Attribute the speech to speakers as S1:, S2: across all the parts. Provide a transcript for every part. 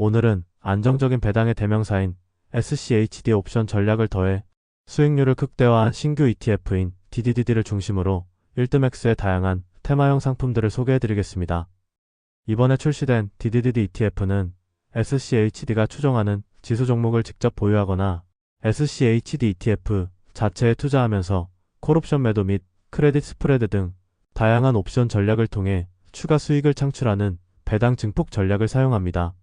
S1: 오늘은 안정적인 배당의 대명사인 SCHD 옵션 전략을 더해 수익률을 극대화한 신규 ETF인 DDDD를 중심으로 1드맥스의 다양한 테마형 상품들을 소개해드리겠습니다. 이번에 출시된 DDDD ETF는 SCHD가 추종하는 지수 종목을 직접 보유하거나 SCHD ETF 자체에 투자하면서 콜옵션 매도 및 크레딧 스프레드 등 다양한 옵션 전략을 통해 추가 수익을 창출하는 배당 증폭 전략을 사용합니다.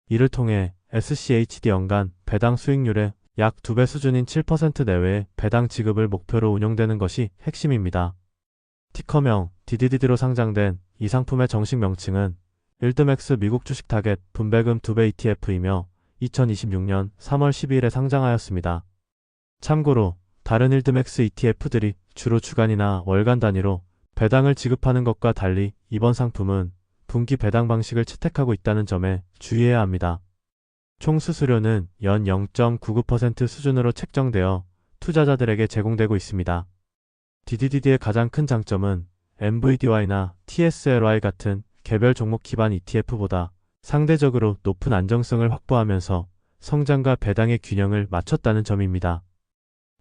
S1: 이를 통해 SCHD 연간 배당 수익률의 약 2배 수준인 7% 내외의 배당 지급을 목표로 운영되는 것이 핵심입니다. 티커명 DDDD로 상장된 이 상품의 정식 명칭은 1드맥스 미국 주식 타겟 분배금 2배 ETF이며 2026년 3월 12일에 상장하였습니다. 참고로 다른 1드맥스 ETF들이 주로 주간이나 월간 단위로 배당을 지급하는 것과 달리 이번 상품은 분기 배당 방식을 채택하고 있다는 점에 주의해야 합니다. 총 수수료는 연 0.99% 수준으로 책정되어 투자자들에게 제공되고 있습니다. DDDD의 가장 큰 장점은 NVDY나 TSLY 같은 개별 종목 기반 ETF보다 상대적으로 높은 안정성을 확보하면서 성장과 배당의 균형을 맞췄다는 점입니다.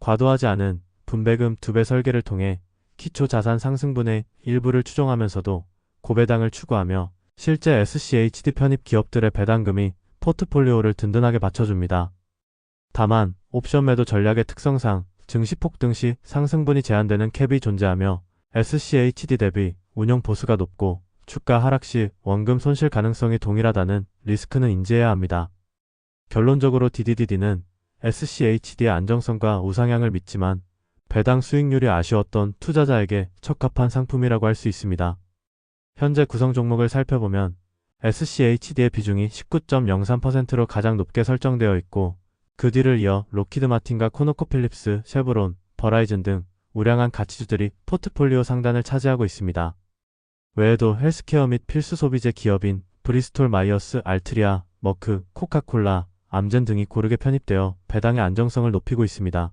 S1: 과도하지 않은 분배금 2배 설계를 통해 기초 자산 상승분의 일부를 추종하면서도 고배당을 추구하며 실제 SCHD 편입 기업들의 배당금이 포트폴리오를 든든하게 받쳐줍니다. 다만 옵션 매도 전략의 특성상 증시 폭등 시 상승분이 제한되는 캡이 존재하며 SCHD 대비 운영 보수가 높고 주가 하락 시 원금 손실 가능성이 동일하다는 리스크는 인지해야 합니다. 결론적으로 DDDD는 SCHD의 안정성과 우상향을 믿지만 배당 수익률이 아쉬웠던 투자자에게 적합한 상품이라고 할 수 있습니다. 현재 구성 종목을 살펴보면 SCHD의 비중이 19.03%로 가장 높게 설정되어 있고 그 뒤를 이어 로키드 마틴과 코노코필립스, 쉐브론, 버라이즌 등 우량한 가치주들이 포트폴리오 상단을 차지하고 있습니다. 외에도 헬스케어 및 필수 소비재 기업인 브리스톨 마이어스, 알트리아, 머크, 코카콜라, 암젠 등이 고르게 편입되어 배당의 안정성을 높이고 있습니다.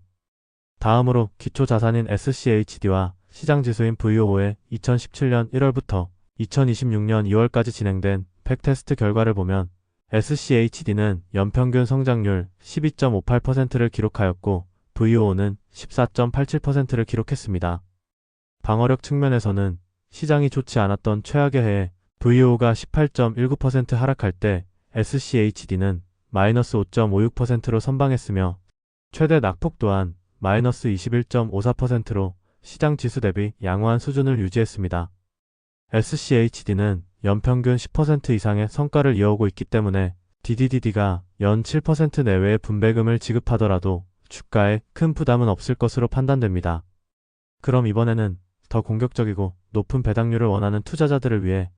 S1: 다음으로 기초자산인 SCHD와 시장지수인 VOO의 2017년 1월부터 2026년 2월까지 진행된 팩테스트 결과를 보면 SCHD는 연평균 성장률 12.58%를 기록하였고 VOO는 14.87%를 기록했습니다. 방어력 측면에서는 시장이 좋지 않았던 최악의 해에 VOO가 18.19% 하락할 때 SCHD는 마이너스 5.56%로 선방했으며 최대 낙폭 또한 마이너스 21.54%로 시장 지수 대비 양호한 수준을 유지했습니다. SCHD는 연평균 10% 이상의 성과를 이어오고 있기 때문에 DDDD가 연 7% 내외의 분배금을 지급하더라도 주가에 큰 부담은 없을 것으로 판단됩니다. 그럼 이번에는 더 공격적이고 높은 배당률을 원하는 투자자들을 위해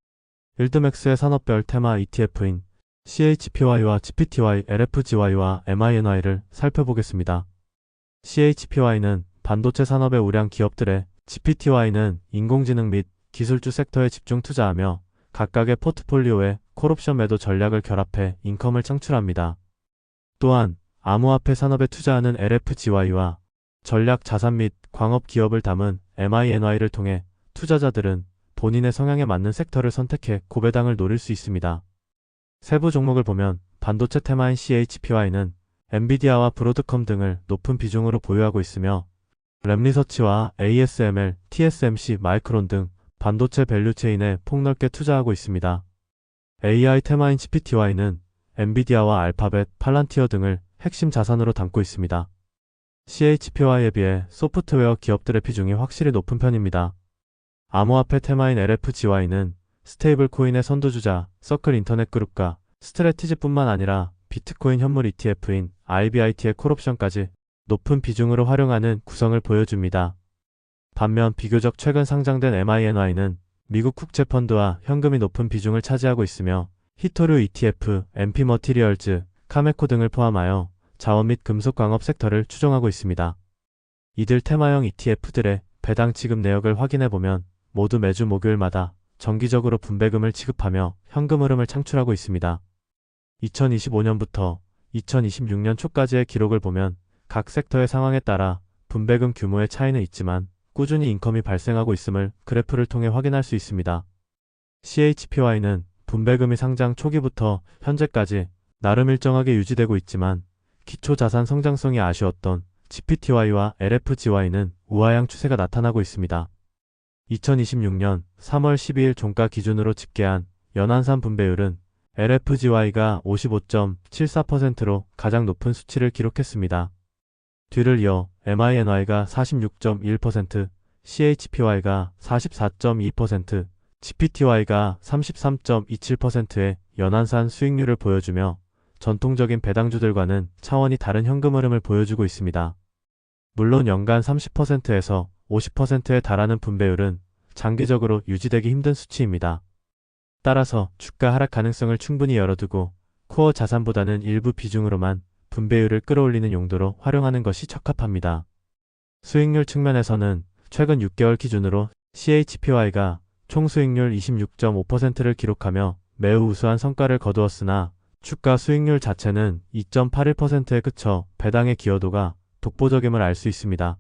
S1: 1드맥스의 산업별 테마 ETF인 CHPY와 GPTY, LFGY와 MINY를 살펴보겠습니다. CHPY는 반도체 산업의 우량 기업들에, GPTY는 인공지능 및 기술주 섹터에 집중 투자하며 각각의 포트폴리오에 콜옵션 매도 전략을 결합해 인컴을 창출합니다. 또한 암호화폐 산업에 투자하는 LFGY와 전략 자산 및 광업 기업을 담은 MINY를 통해 투자자들은 본인의 성향에 맞는 섹터를 선택해 고배당을 노릴 수 있습니다. 세부 종목을 보면 반도체 테마인 CHPY는 엔비디아와 브로드컴 등을 높은 비중으로 보유하고 있으며 램리서치와 ASML, TSMC, 마이크론 등 반도체 밸류체인에 폭넓게 투자하고 있습니다. AI 테마인 GPTY는 엔비디아와 알파벳, 팔란티어 등을 핵심 자산으로 담고 있습니다. CHPY에 비해 소프트웨어 기업들의 비중이 확실히 높은 편입니다. 암호화폐 테마인 LFGY는 스테이블 코인의 선두주자 서클 인터넷 그룹과 스트래티지뿐만 아니라 비트코인 현물 ETF인 IBIT의 콜옵션까지 높은 비중으로 활용하는 구성을 보여줍니다. 반면 비교적 최근 상장된 MINY는 미국 국채펀드와 현금이 높은 비중을 차지하고 있으며 히토류 ETF, MP 머티리얼즈, 카메코 등을 포함하여 자원 및 금속 광업 섹터를 추종하고 있습니다. 이들 테마형 ETF들의 배당 지급 내역을 확인해보면 모두 매주 목요일마다 정기적으로 분배금을 지급하며 현금 흐름을 창출하고 있습니다. 2025년부터 2026년 초까지의 기록을 보면 각 섹터의 상황에 따라 분배금 규모의 차이는 있지만 꾸준히 인컴이 발생하고 있음을 그래프를 통해 확인할 수 있습니다. CHPY는 분배금이 상장 초기부터 현재까지 나름 일정하게 유지되고 있지만 기초 자산 성장성이 아쉬웠던 GPTY와 LFGY는 우하향 추세가 나타나고 있습니다. 2026년 3월 12일 종가 기준으로 집계한 연환산 분배율은 LFGY가 55.74%로 가장 높은 수치를 기록했습니다. 뒤를 이어 MINY가 46.1%, CHPY가 44.2%, GPTY가 33.27%의 연환산 수익률을 보여주며 전통적인 배당주들과는 차원이 다른 현금 흐름을 보여주고 있습니다. 물론 연간 30%에서 50%에 달하는 분배율은 장기적으로 유지되기 힘든 수치입니다. 따라서 주가 하락 가능성을 충분히 열어두고 코어 자산보다는 일부 비중으로만 분배율을 끌어올리는 용도로 활용하는 것이 적합합니다. 수익률 측면에서는 최근 6개월 기준으로 CHPY가 총 수익률 26.5%를 기록하며 매우 우수한 성과를 거두었으나 주가 수익률 자체는 2.81%에 그쳐 배당의 기여도가 독보적임을 알 수 있습니다.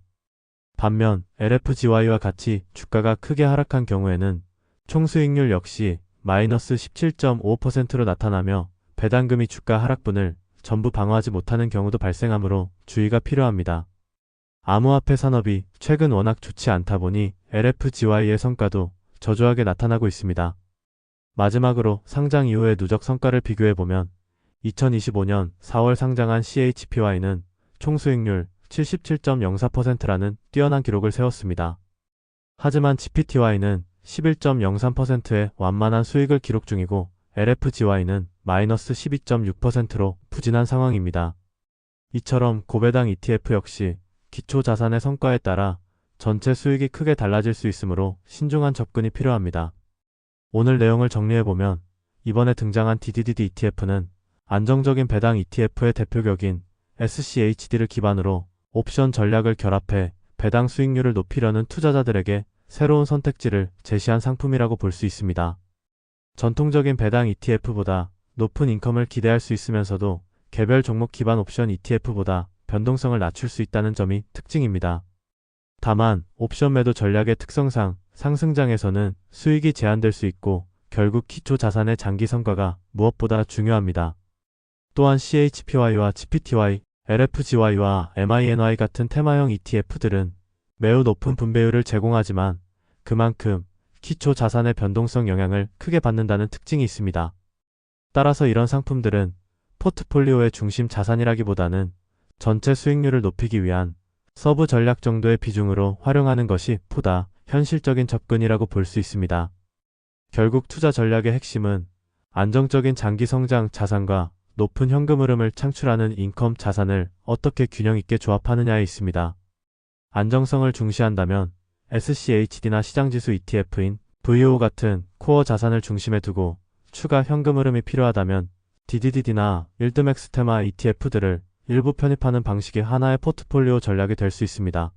S1: 반면 LFGY와 같이 주가가 크게 하락한 경우에는 총 수익률 역시 마이너스 17.55%로 나타나며 배당금이 주가 하락분을 전부 방어하지 못하는 경우도 발생하므로 주의가 필요합니다. 암호화폐 산업이 최근 워낙 좋지 않다 보니 LFGY의 성과도 저조하게 나타나고 있습니다. 마지막으로 상장 이후의 누적 성과를 비교해보면 2025년 4월 상장한 CHPY는 총 수익률 77.04%라는 뛰어난 기록을 세웠습니다. 하지만 GPTY는 11.03%의 완만한 수익을 기록 중이고 LFGY는 마이너스 12.6%로 부진한 상황입니다. 이처럼 고배당 ETF 역시 기초 자산의 성과에 따라 전체 수익이 크게 달라질 수 있으므로 신중한 접근이 필요합니다. 오늘 내용을 정리해보면 이번에 등장한 DDD ETF는 안정적인 배당 ETF의 대표격인 SCHD를 기반으로 옵션 전략을 결합해 배당 수익률을 높이려는 투자자들에게 새로운 선택지를 제시한 상품이라고 볼 수 있습니다. 전통적인 배당 ETF보다 높은 인컴을 기대할 수 있으면서도 개별 종목 기반 옵션 ETF보다 변동성을 낮출 수 있다는 점이 특징입니다. 다만 옵션 매도 전략의 특성상 상승장에서는 수익이 제한될 수 있고 결국 기초 자산의 장기 성과가 무엇보다 중요합니다. 또한 CHPY와 GPTY, LFGY와 MINY 같은 테마형 ETF들은 매우 높은 분배율을 제공하지만 그만큼 기초 자산의 변동성 영향을 크게 받는다는 특징이 있습니다. 따라서 이런 상품들은 포트폴리오의 중심 자산이라기보다는 전체 수익률을 높이기 위한 서브 전략 정도의 비중으로 활용하는 것이 보다 현실적인 접근이라고 볼 수 있습니다. 결국 투자 전략의 핵심은 안정적인 장기 성장 자산과 높은 현금 흐름을 창출하는 인컴 자산을 어떻게 균형 있게 조합하느냐에 있습니다. 안정성을 중시한다면 SCHD나 시장지수 ETF인 VO 같은 코어 자산을 중심에 두고 추가 현금 흐름이 필요하다면 DDD나 일드맥스 테마 ETF들을 일부 편입하는 방식이 하나의 포트폴리오 전략이 될 수 있습니다.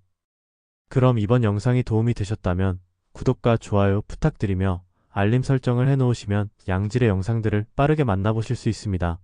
S1: 그럼 이번 영상이 도움이 되셨다면 구독과 좋아요 부탁드리며 알림 설정을 해놓으시면 양질의 영상들을 빠르게 만나보실 수 있습니다.